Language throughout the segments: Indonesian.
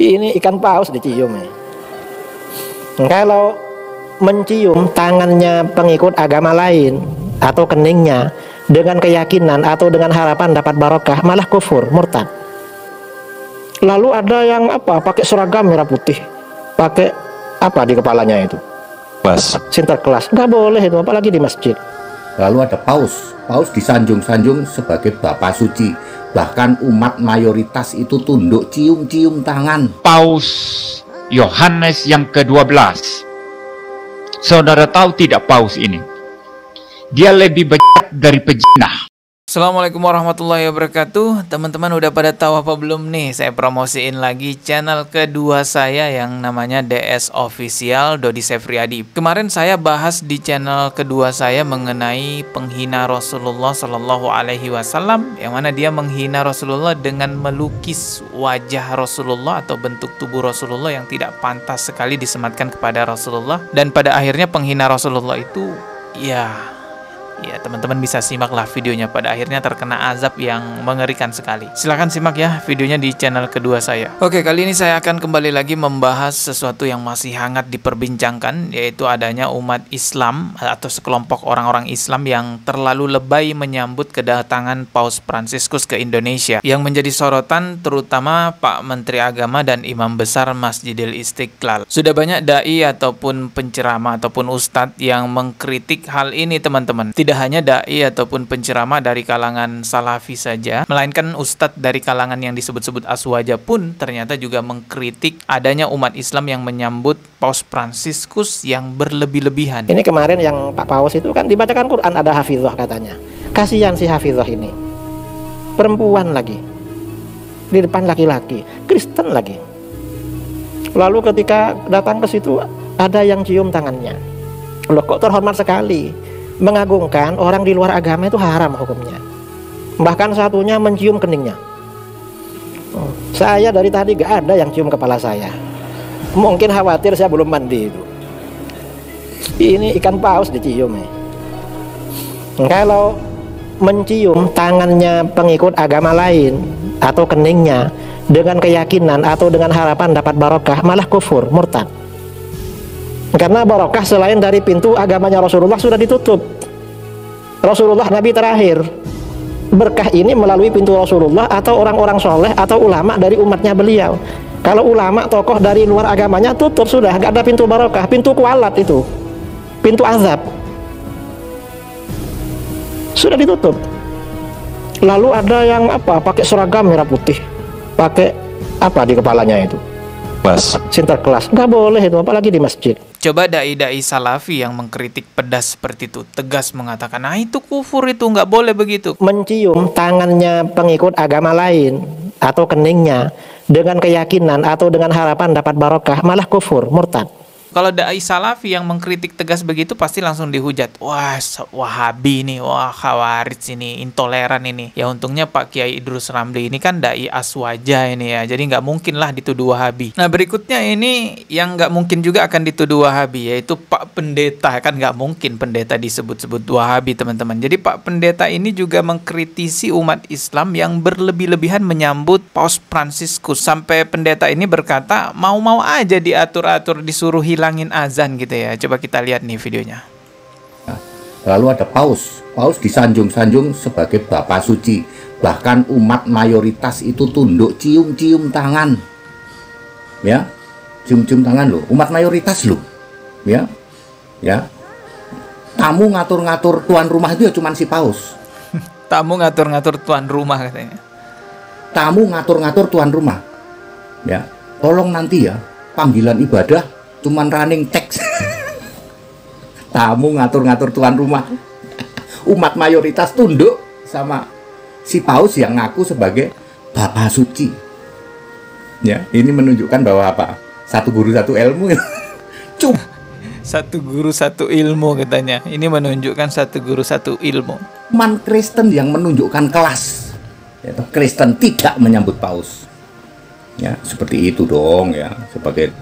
Ini ikan paus dicium ya. Kalau mencium tangannya pengikut agama lain atau keningnya dengan keyakinan atau dengan harapan dapat barokah, malah kufur, murtad. Lalu ada yang pakai seragam merah putih, pakai apa di kepalanya itu? Sinterklas. Nggak boleh itu, apalagi di masjid. Lalu ada paus. Paus disanjung-sanjung sebagai bapak suci. Bahkan umat mayoritas itu tunduk cium-cium tangan. Paus Yohanes yang ke-12. Saudara tahu tidak paus ini? Dia lebih bejat dari pejinah. Assalamualaikum warahmatullahi wabarakatuh. Teman-teman udah pada tahu apa belum nih? Saya promosiin lagi channel kedua saya yang namanya DS Official Dodi Sefriadi. Kemarin saya bahas di channel kedua saya mengenai penghina Rasulullah Shallallahu Alaihi Wasallam, yang mana dia menghina Rasulullah dengan melukis wajah Rasulullah atau bentuk tubuh Rasulullah yang tidak pantas sekali disematkan kepada Rasulullah. Dan pada akhirnya penghina Rasulullah itu ya teman-teman bisa simaklah videonya, pada akhirnya terkena azab yang mengerikan sekali. Silahkan simak ya videonya di channel kedua saya. Oke, kali ini saya akan kembali lagi membahas sesuatu yang masih hangat diperbincangkan, yaitu adanya umat Islam atau sekelompok orang-orang Islam yang terlalu lebay menyambut kedatangan Paus Fransiskus ke Indonesia. Yang menjadi sorotan terutama Pak Menteri Agama dan Imam Besar Masjidil Istiqlal. Sudah banyak dai ataupun penceramah ataupun ustadz yang mengkritik hal ini, teman-teman. Tidak hanya dai ataupun penceramah dari kalangan salafi saja, melainkan ustadz dari kalangan yang disebut-sebut aswaja pun ternyata juga mengkritik adanya umat Islam yang menyambut Paus Fransiskus yang berlebih-lebihan. Ini kemarin yang Pak Paus itu kan dibacakan Quran, ada hafizah katanya. Kasihan si hafizah ini, perempuan lagi, di depan laki-laki, Kristen lagi. Lalu ketika datang ke situ ada yang cium tangannya. Loh, kok terhormat sekali. Mengagungkan orang di luar agama itu haram hukumnya. Bahkan satunya mencium keningnya. Saya dari tadi gak ada yang cium kepala saya. Mungkin khawatir saya belum mandi itu. Ini ikan paus dicium ya. Kalau mencium tangannya pengikut agama lain atau keningnya dengan keyakinan atau dengan harapan dapat barokah, malah kufur, murtad. Karena barokah selain dari pintu agamanya Rasulullah sudah ditutup. Rasulullah Nabi terakhir. Berkah ini melalui pintu Rasulullah atau orang-orang soleh atau ulama dari umatnya beliau. Kalau ulama tokoh dari luar agamanya tutup sudah, nggak ada pintu barokah, pintu kualat itu, pintu azab sudah ditutup. Lalu ada yang pakai seragam merah putih, pakai apa di kepalanya itu? Sinterklas. Nggak boleh itu, apalagi di masjid. Coba dai-dai salafi yang mengkritik pedas seperti itu tegas mengatakan, nah itu kufur, itu nggak boleh begitu. Mencium tangannya pengikut agama lain atau keningnya dengan keyakinan atau dengan harapan dapat barokah, malah kufur, murtad. Kalau dai salafi yang mengkritik tegas begitu pasti langsung dihujat. Wah, Wahabi nih, wah Khawarij ini, intoleran ini. Ya untungnya Pak Kiai Idrus Ramli ini kan dai aswaja ini ya. Jadi nggak mungkin lah dituduh Wahabi. Nah berikutnya ini yang nggak mungkin juga akan dituduh Wahabi, yaitu Pak Pendeta. Kan nggak mungkin pendeta disebut-sebut Wahabi, teman-teman. Jadi Pak Pendeta ini juga mengkritisi umat Islam yang berlebih-lebihan menyambut Paus Fransiskus. Sampai pendeta ini berkata, mau-mau aja diatur-atur, disuruh hilangin azan gitu ya. Coba kita lihat nih videonya. Lalu ada paus. Paus disanjung-sanjung sebagai bapak suci. Bahkan umat mayoritas itu tunduk cium-cium tangan. Ya, cium-cium tangan loh. Umat mayoritas loh. Ya, tamu ngatur-ngatur tuan rumah itu ya cuman si paus. Tamu ngatur-ngatur tuan rumah katanya. Tamu ngatur-ngatur tuan rumah. Ya, tolong nanti ya panggilan ibadah cuman running text. Tamu ngatur-ngatur tuan rumah. Umat mayoritas tunduk sama si paus yang ngaku sebagai bapak suci. Ya, ini menunjukkan bahwa apa? Satu guru satu ilmu. Satu guru satu ilmu katanya. Ini menunjukkan satu guru satu ilmu. Man Kristen yang menunjukkan kelas. Ya, Kristen tidak menyambut paus. Ya, seperti itu dong ya, sebagai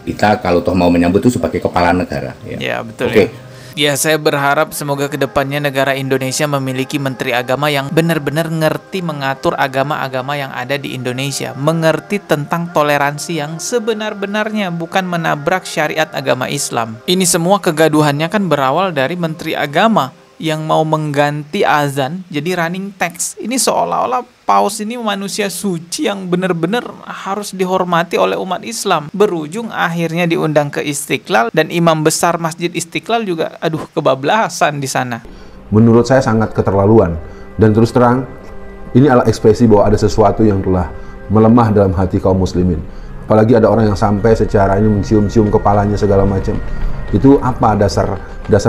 kita kalau toh mau menyambut itu sebagai kepala negara ya. Ya betul. Oke. Ya. Ya, saya berharap semoga kedepannya negara Indonesia memiliki menteri agama yang benar-benar ngerti mengatur agama-agama yang ada di Indonesia. Mengerti tentang toleransi yang sebenar-benarnya, bukan menabrak syariat agama Islam. Ini semua kegaduhannya kan berawal dari menteri agama yang mau mengganti azan jadi running text. Ini seolah-olah paus ini manusia suci yang benar-benar harus dihormati oleh umat Islam. Berujung akhirnya diundang ke Istiqlal, dan imam besar Masjid Istiqlal juga kebablasan di sana. Menurut saya sangat keterlaluan, dan terus terang ini adalah ekspresi bahwa ada sesuatu yang telah melemah dalam hati kaum muslimin. Apalagi ada orang yang sampai secara ini mencium-cium kepalanya segala macam. Itu apa dasar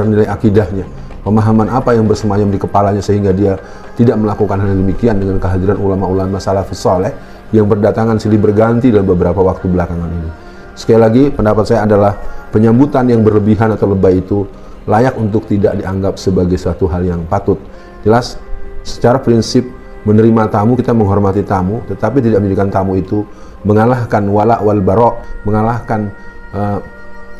nilai akidahnya? Pemahaman apa yang bersemayam di kepalanya sehingga dia tidak melakukan hal demikian dengan kehadiran ulama-ulama salafus saleh yang berdatangan silih berganti dalam beberapa waktu belakangan ini. Sekali lagi, pendapat saya adalah penyambutan yang berlebihan atau lebay itu layak untuk tidak dianggap sebagai suatu hal yang patut. Jelas, secara prinsip menerima tamu, kita menghormati tamu, tetapi tidak menjadikan tamu itu mengalahkan wala wal bara, mengalahkan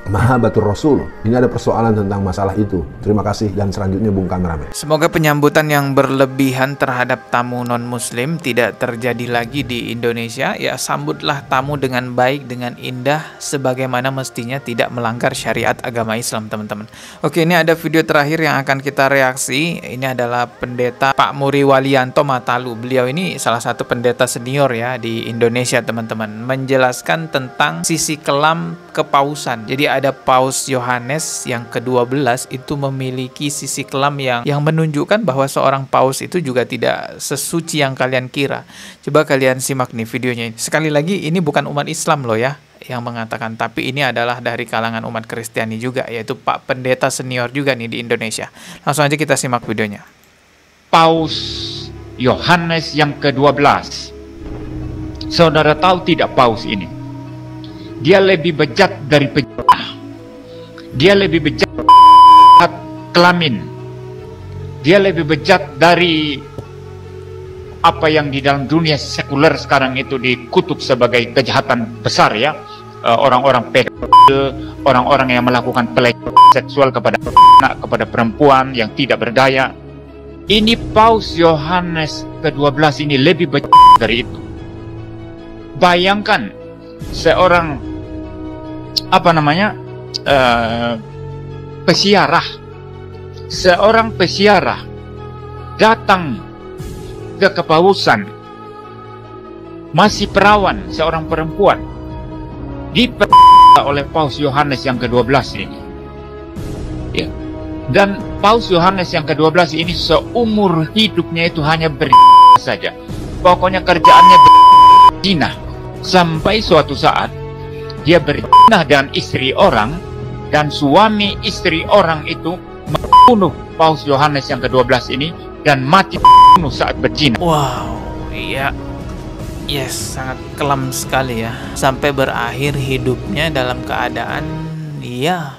mahabbatur Rasul. Ini ada persoalan tentang masalah itu. Terima kasih, dan selanjutnya Bung Kameramen. Semoga penyambutan yang berlebihan terhadap tamu non-muslim tidak terjadi lagi di Indonesia. Ya, sambutlah tamu dengan baik, dengan indah, sebagaimana mestinya, tidak melanggar syariat agama Islam, teman-teman. Oke, ini ada video terakhir yang akan kita reaksi. Ini adalah Pendeta Pak Muri Walianto Matalu. Beliau ini salah satu pendeta senior ya di Indonesia, teman-teman. Menjelaskan tentang sisi kelam kepausan. Jadi ada Paus Yohanes yang ke-12 itu memiliki sisi kelam yang menunjukkan bahwa seorang paus itu juga tidak sesuci yang kalian kira. Coba kalian simak nih videonya ini. Sekali lagi, ini bukan umat Islam loh ya yang mengatakan, tapi ini adalah dari kalangan umat Kristiani juga, yaitu Pak Pendeta senior juga nih di Indonesia. Langsung aja kita simak videonya. Paus Yohanes yang ke-12. Saudara tahu tidak paus ini? Dia lebih bejat dari dia lebih bejat kelamin. Dia lebih bejat dari apa yang di dalam dunia sekuler sekarang itu dikutuk sebagai kejahatan besar ya. Orang-orang pedofil, orang-orang yang melakukan pelecehan seksual kepada anak, kepada perempuan yang tidak berdaya. Ini Paus Yohanes ke-12 ini lebih bejat dari itu. Bayangkan seorang pesiarah, seorang pesiarah datang ke kepausan, masih perawan, seorang perempuan diperintah oleh Paus Yohanes yang ke-12 ini ya. Dan Paus Yohanes yang ke-12 ini seumur hidupnya itu hanya berzina saja. Pokoknya kerjaannya berzina, sampai suatu saat dia berzina dengan istri orang, dan suami istri orang itu membunuh Paus Yohanes yang ke-12 ini dan mati bunuh saat berzina. Wow, iya. Yes, sangat kelam sekali ya. Sampai berakhir hidupnya dalam keadaan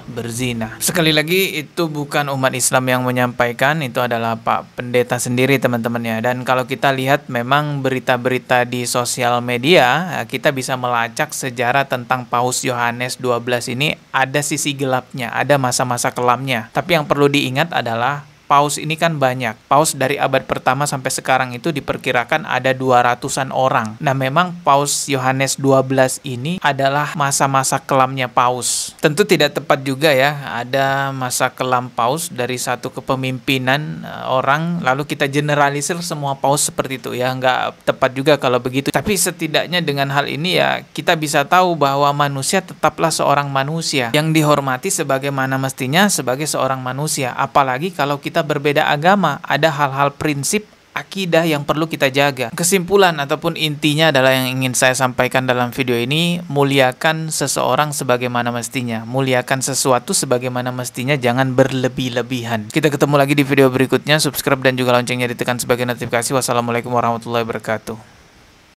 berzina. Sekali lagi, itu bukan umat Islam yang menyampaikan, itu adalah Pak Pendeta sendiri, teman-teman ya. Dan kalau kita lihat memang berita-berita di sosial media, kita bisa melacak sejarah tentang Paus Yohanes 12 ini ada sisi gelapnya, ada masa-masa kelamnya. Tapi yang perlu diingat adalah paus ini kan banyak. Paus dari abad pertama sampai sekarang itu diperkirakan ada 200-an orang. Nah, memang Paus Yohanes 12 ini adalah masa-masa kelamnya paus. Tentu tidak tepat juga ya, ada masa kelam paus dari satu kepemimpinan orang, lalu kita generalisir semua paus seperti itu ya. Nggak tepat juga kalau begitu. Tapi setidaknya dengan hal ini ya, kita bisa tahu bahwa manusia tetaplah seorang manusia yang dihormati sebagaimana mestinya sebagai seorang manusia. Apalagi kalau kita berbeda agama, ada hal-hal prinsip akidah yang perlu kita jaga. Kesimpulan ataupun intinya adalah yang ingin saya sampaikan dalam video ini, muliakan seseorang sebagaimana mestinya, muliakan sesuatu sebagaimana mestinya, jangan berlebih-lebihan. Kita ketemu lagi di video berikutnya, subscribe dan juga loncengnya ditekan sebagai notifikasi. Wassalamualaikum warahmatullahi wabarakatuh.